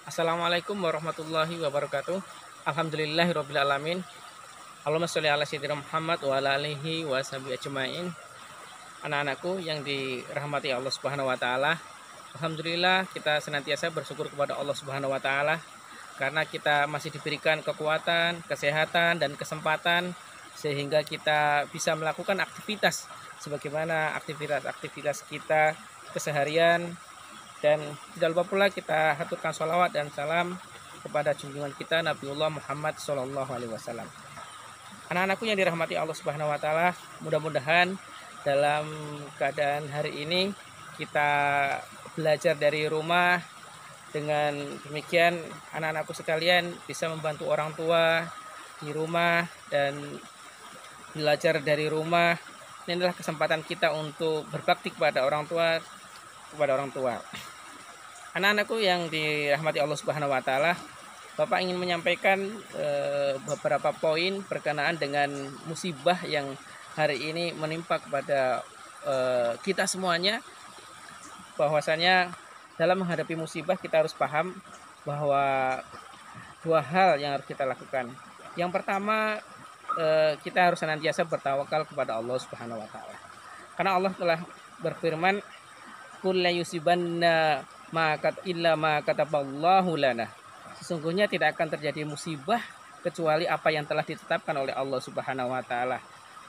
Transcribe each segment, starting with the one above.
Assalamualaikum warahmatullahi wabarakatuh. Alhamdulillahirabbil alamin. Allahumma sholli ala sayyidina Muhammad wa ala alihi wa sahbihi ajmain. Anak-anakku yang dirahmati Allah Subhanahu wa taala, alhamdulillah kita senantiasa bersyukur kepada Allah Subhanahu wa taala karena kita masih diberikan kekuatan, kesehatan dan kesempatan sehingga kita bisa melakukan aktivitas sebagaimana aktivitas kita keseharian. Dan tidak lupa pula kita haturkan sholawat dan salam kepada junjungan kita Nabiullah Muhammad SAW. Anak-anakku yang dirahmati Allah Subhanahu wa taala, mudah-mudahan dalam keadaan hari ini kita belajar dari rumah. Dengan demikian anak-anakku sekalian bisa membantu orang tua di rumah dan belajar dari rumah. Ini adalah kesempatan kita untuk berbakti kepada orang tua. Anak-anakku yang dirahmati Allah Subhanahu wa taala, Bapak ingin menyampaikan beberapa poin berkenaan dengan musibah yang hari ini menimpa kepada kita semuanya. Bahwasanya dalam menghadapi musibah kita harus paham bahwa dua hal yang harus kita lakukan. Yang pertama, kita harus senantiasa bertawakal kepada Allah Subhanahu wa taala. Karena Allah telah berfirman, "Qul la yusibanna illa ma kataballahu lana." Sesungguhnya tidak akan terjadi musibah kecuali apa yang telah ditetapkan oleh Allah Subhanahu wa taala.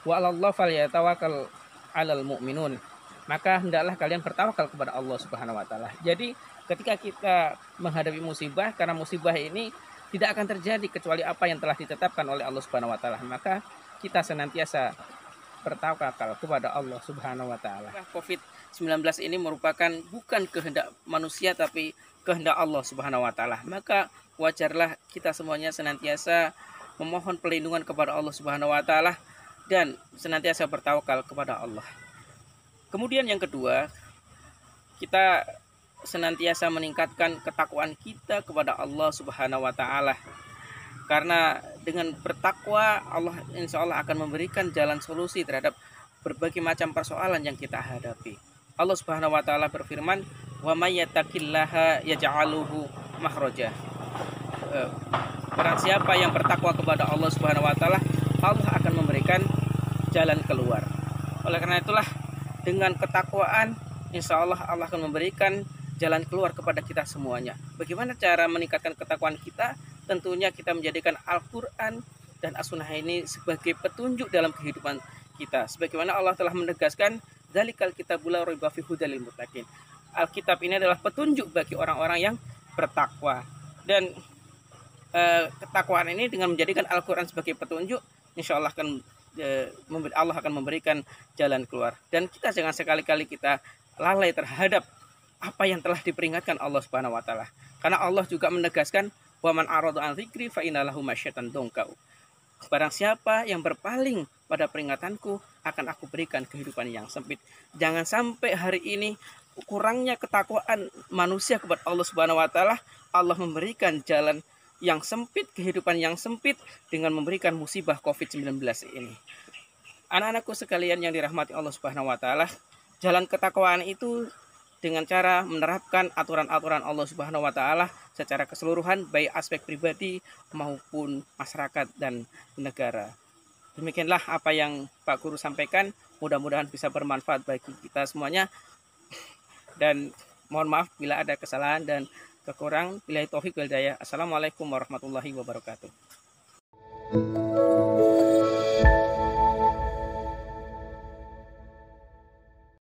Wa 'alallahi falyatawakkal 'alal mu'minun. Maka hendaklah kalian bertawakal kepada Allah Subhanahu wa taala. Jadi ketika kita menghadapi musibah, karena musibah ini tidak akan terjadi kecuali apa yang telah ditetapkan oleh Allah Subhanahu wa taala, maka kita senantiasa bertawakal kepada Allah Subhanahu wa taala. COVID-19 ini merupakan bukan kehendak manusia tapi kehendak Allah Subhanahu wa taala. Maka wajarlah kita semuanya senantiasa memohon perlindungan kepada Allah Subhanahu wa taala dan senantiasa bertawakal kepada Allah. Kemudian yang kedua, kita senantiasa meningkatkan ketakwaan kita kepada Allah Subhanahu wa taala. Karena dengan bertakwa Allah insya Allah akan memberikan jalan solusi terhadap berbagai macam persoalan yang kita hadapi. Allah Subhanahu wa taala berfirman, "Wa may yattaqillaha yaj'aluhu makhraja." Barang siapa yang bertakwa kepada Allah Subhanahu wa taala, Allah akan memberikan jalan keluar. Oleh karena itulah dengan ketakwaan insya Allah Allah akan memberikan jalan keluar kepada kita semuanya. Bagaimana cara meningkatkan ketakwaan kita? Tentunya kita menjadikan Al-Quran dan As-Sunnah ini sebagai petunjuk dalam kehidupan kita. Sebagaimana Allah telah menegaskan, "Dzalikal kitabul la raiba fihi hudal lil muttaqin." Alkitab ini adalah petunjuk bagi orang-orang yang bertakwa. Dan ketakwaan ini dengan menjadikan Al-Quran sebagai petunjuk, insya Allah Allah akan memberikan jalan keluar. Dan kita jangan sekali-kali kita lalai terhadap apa yang telah diperingatkan Allah Subhanahu wa taala. Karena Allah juga menegaskan, "Wa man arada an dzikri fa inna lahu masyatan dongkau." Barang siapa yang berpaling pada peringatanku, akan aku berikan kehidupan yang sempit. Jangan sampai hari ini kurangnya ketakwaan manusia kepada Allah Subhanahu wa taala, Allah memberikan jalan yang sempit, kehidupan yang sempit dengan memberikan musibah COVID-19 ini. Anak-anakku sekalian yang dirahmati Allah Subhanahu wa taala, jalan ketakwaan itu dengan cara menerapkan aturan-aturan Allah Subhanahu wa taala secara keseluruhan, baik aspek pribadi maupun masyarakat dan negara. Demikianlah apa yang Pak Guru sampaikan, mudah-mudahan bisa bermanfaat bagi kita semuanya. Dan mohon maaf bila ada kesalahan dan kekurangan. Billahi taufik wal hidayah. Assalamualaikum warahmatullahi wabarakatuh.